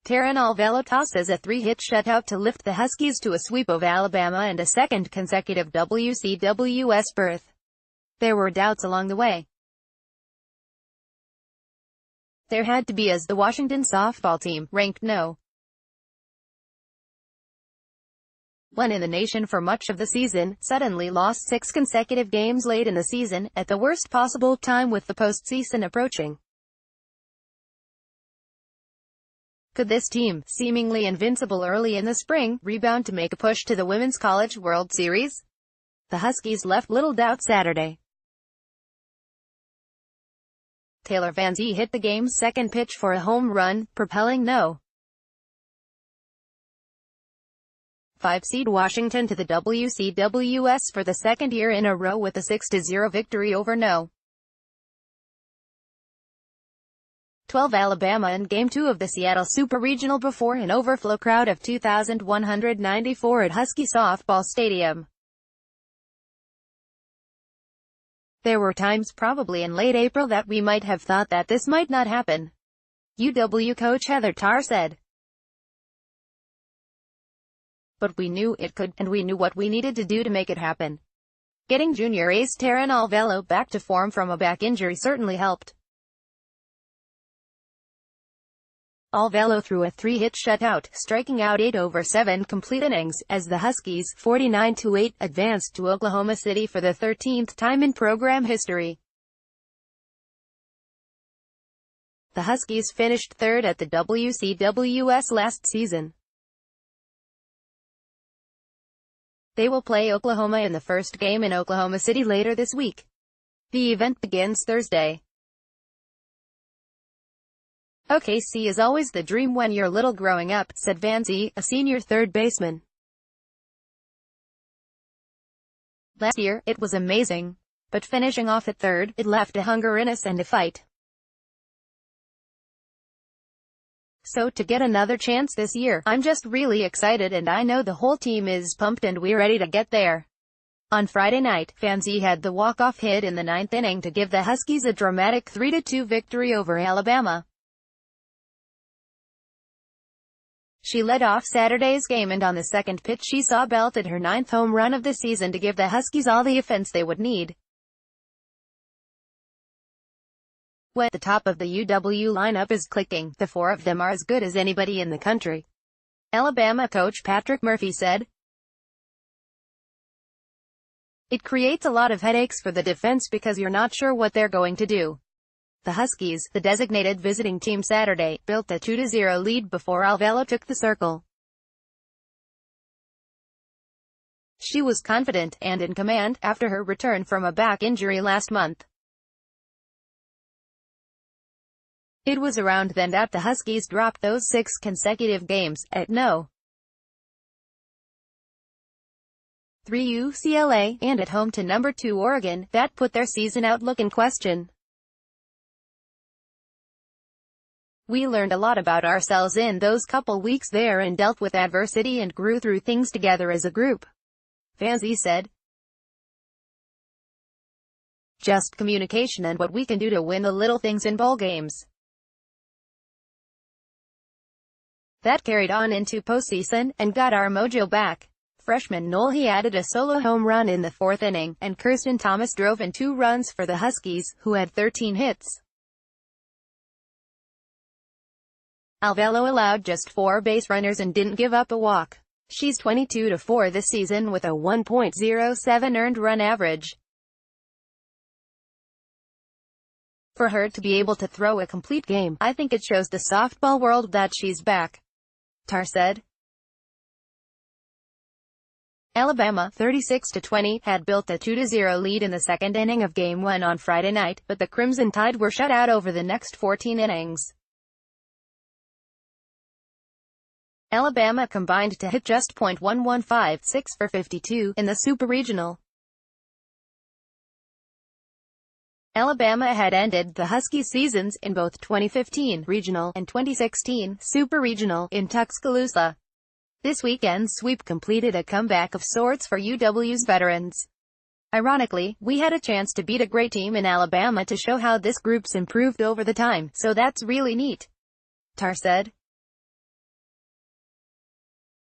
Taryn Alvelo tosses a three-hit shutout to lift the Huskies to a sweep of Alabama and a second consecutive WCWS berth. There were doubts along the way. There had to be, as the Washington softball team, ranked No. 1 in the nation for much of the season, suddenly lost 6 consecutive games late in the season, at the worst possible time with the postseason approaching. Could this team, seemingly invincible early in the spring, rebound to make a push to the Women's College World Series? The Huskies left little doubt Saturday. Taylor Van Zee hit the game's second pitch for a home run, propelling No. 5 seed Washington to the WCWS for the second year in a row with a 6-0 victory over No. 12 Alabama in Game 2 of the Seattle Super Regional before an overflow crowd of 2,194 at Husky Softball Stadium. There were times probably in late April that we might have thought that this might not happen. UW coach Heather Tarr said. But we knew it could, and we knew what we needed to do to make it happen. Getting junior ace Taryn Alvelo back to form from a back injury certainly helped. Alvelo threw a 3-hit shutout, striking out 8 over 7 complete innings, as the Huskies, 49-8, advanced to Oklahoma City for the 13th time in program history. The Huskies finished third at the WCWS last season. They will play Oklahoma in the first game in Oklahoma City later this week. The event begins Thursday. OKC is always the dream when you're little growing up, said Van Zee, a senior third baseman. Last year, it was amazing. But finishing off at third, it left a hunger in us and a fight. So to get another chance this year, I'm just really excited, and I know the whole team is pumped and we're ready to get there. On Friday night, Van Zee had the walk-off hit in the 9th inning to give the Huskies a dramatic 3-2 victory over Alabama. She led off Saturday's game, and on the second pitch she saw belted her 9th home run of the season to give the Huskies all the offense they would need. When the top of the UW lineup is clicking, the 4 of them are as good as anybody in the country. Alabama coach Patrick Murphy said. It creates a lot of headaches for the defense because you're not sure what they're going to do. The Huskies, the designated visiting team Saturday, built a 2-0 lead before Alvelo took the circle. She was confident and in command after her return from a back injury last month. It was around then that the Huskies dropped those 6 consecutive games, at No. 3 UCLA, and at home to number 2 Oregon, that put their season outlook in question. We learned a lot about ourselves in those couple weeks there and dealt with adversity and grew through things together as a group, Van Zee said. Just communication and what we can do to win the little things in ball games. That carried on into postseason, and got our mojo back. Freshman Noel He added a solo home run in the 4th inning, and Kirsten Thomas drove in 2 runs for the Huskies, who had 13 hits. Alvelo allowed just 4 base runners and didn't give up a walk. She's 22-4 this season with a 1.07 earned run average. For her to be able to throw a complete game, I think it shows the softball world that she's back, Tarr said. Alabama, 36-20, had built a 2-0 lead in the 2nd inning of Game 1 on Friday night, but the Crimson Tide were shut out over the next 14 innings. Alabama combined to hit just .115, for 52, in the Super Regional. Alabama had ended the Husky seasons, in both 2015 Regional and 2016 Super Regional, in Tuscaloosa. This weekend's sweep completed a comeback of sorts for UW's veterans. Ironically, we had a chance to beat a great team in Alabama to show how this group's improved over the time, so that's really neat, Tarr said.